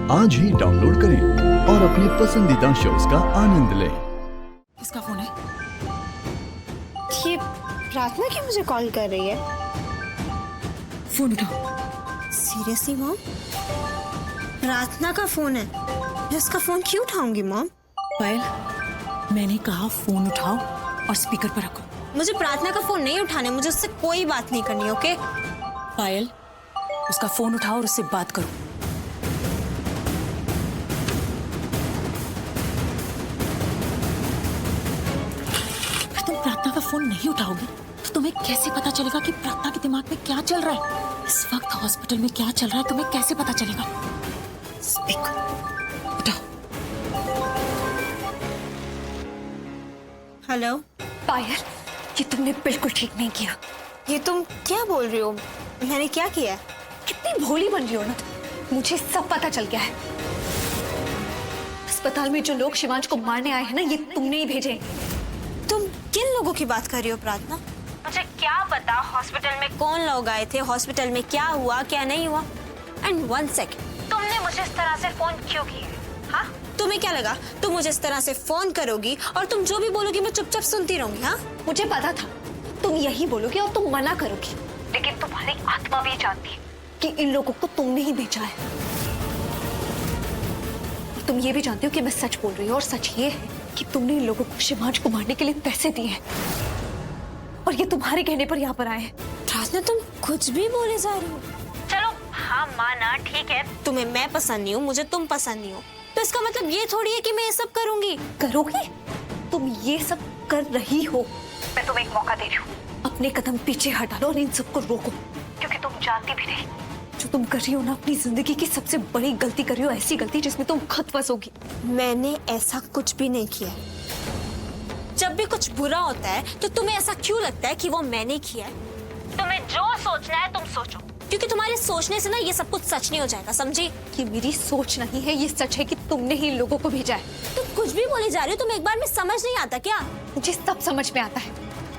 आज ही डाउनलोड करें और अपने पसंदीदा शोज का आनंद लें। किसका फोन है? ये प्रार्थना क्यों मुझे कॉल कर रही है? फोन उठाओ। Seriously mom? प्रार्थना का फोन है, मैं उसका फोन क्यों उठाऊंगी मॉम? पायल, मैंने कहा फोन उठाओ और स्पीकर पर रखो। मुझे प्रार्थना का फोन नहीं उठाने, मुझे उससे कोई बात नहीं करनी, ओके? पायल, उसका फोन उठाओ और उससे बात करो। अगर तुम प्रार्थना का फोन नहीं उठाओगी तो तुम्हें कैसे पता चलेगा कि प्रार्थना के दिमाग में क्या चल रहा है? इस वक्त हॉस्पिटल में क्या चल रहा है तुम्हें कैसे पता चलेगा? स्पीकर उठाओ। हेलो पायल, ये तुमने बिल्कुल ठीक नहीं किया। ये तुम क्या बोल रही हो? मैंने क्या किया है? कितनी भोली बन रही हो ना तुम। मुझे सब पता चल गया है। अस्पताल में जो लोग शिवांश को मारने आए हैं ना, ये तुमने ही भेजे। तुम किन लोगों की बात कर रही हो प्रार्थना? मुझे क्या पता हॉस्पिटल में कौन लोग आए थे, हॉस्पिटल में क्या हुआ क्या नहीं हुआ। एंड वन सेकंड, तुमने मुझे इस तरह से फोन क्यों किया? हाँ, तुम्हें क्या लगा तुम मुझे इस तरह से फोन करोगी और तुम जो भी बोलोगी मैं चुपचाप सुनती रहूंगी? हाँ, मुझे पता था तुम यही बोलोगी और तुम मना करोगी, लेकिन तुम्हारी आत्मा भी जानती है कि इन लोगों को तुमने ही भेजा है। और तुम ये भी जानती हो कि मैं सच बोल रही हूँ, और सच ये है कि तुमने इन लोगों को शिवांश को मारने के लिए पैसे दिए हैं और ये तुम्हारे कहने पर यहाँ पर आए हैं। प्रार्थना, तुम कुछ भी बोले जा रही हो। चलो हाँ माना, ठीक है, तुम्हें मैं पसंद नहीं हूँ, मुझे तुम पसंद नहीं हो, तो इसका मतलब ये थोड़ी है कि मैं ये सब करूंगी। करोगी? तुम ये सब कर रही हो। मैं तुम्हें एक मौका दे रही हूँ, अपने कदम पीछे हटा लो और इन सबको रोको, क्योंकि तुम जानती भी नहीं जो तुम कर रही हो ना, अपनी जिंदगी की सबसे बड़ी गलती कर रही हो, ऐसी गलती जिसमें तुम खुद फंसोगी। मैंने ऐसा कुछ भी नहीं किया। जब भी कुछ बुरा होता है तो तुम्हें ऐसा क्यों लगता है कि वो मैंने किया है? तुम्हें जो सोचना है तुम सोचो, क्योंकि तुम्हारे सोचने से ना ये सब कुछ सच नहीं हो जाएगा, समझी? कि मेरी सोच नहीं है, ये सच है कि तुमने ही इन लोगों को भेजा है। तुम कुछ भी बोले जा रही हो, तुम एक बार में समझ नहीं आता क्या? मुझे सब समझ में आता है,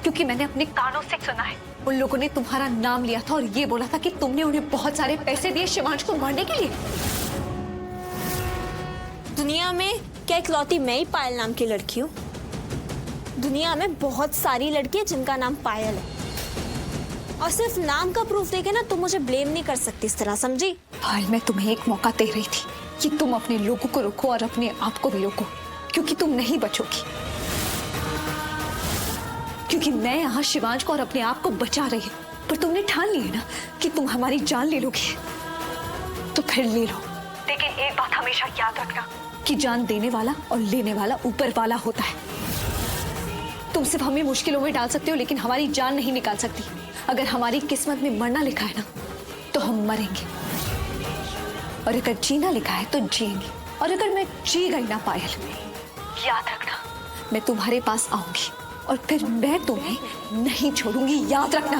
क्योंकि मैंने अपने कानों से सुना है। उन लोगों ने तुम्हारा नाम लिया था और ये बोला था कि तुमने उन्हें बहुत सारे पैसे दिए शिवांश को मारने के लिए। दुनिया में क्या इकलौती मैं ही पायल नाम की लड़की हूँ? दुनिया में बहुत सारी लड़कियां जिनका नाम पायल है, और सिर्फ नाम का प्रूफ देके ना तुम मुझे ब्लेम नहीं कर सकती इस तरह, समझी? पायल, मैं तुम्हें एक मौका दे रही थी कि तुम अपने लोगों को रोको और अपने आप को भी रोको, क्योंकि तुम नहीं बचोगी। क्योंकि मैं यहाँ शिवांश को और अपने आप को बचा रही हूँ, पर तुमने ठान लिया ना कि तुम हमारी जान ले लोगी, तो फिर ले लो। लेकिन एक बात हमेशा याद रखना कि जान देने वाला और लेने वाला ऊपर वाला होता है। तुम सिर्फ हमें मुश्किलों में डाल सकते हो, लेकिन हमारी जान नहीं निकाल सकती। अगर हमारी किस्मत में मरना लिखा है ना, तो हम मरेंगे, और अगर जीना लिखा है तो जिएंगे। और अगर मैं जी गई ना पायल, याद रखना मैं तुम्हारे पास आऊंगी और फिर मैं तुम्हें नहीं छोड़ूंगी, याद रखना।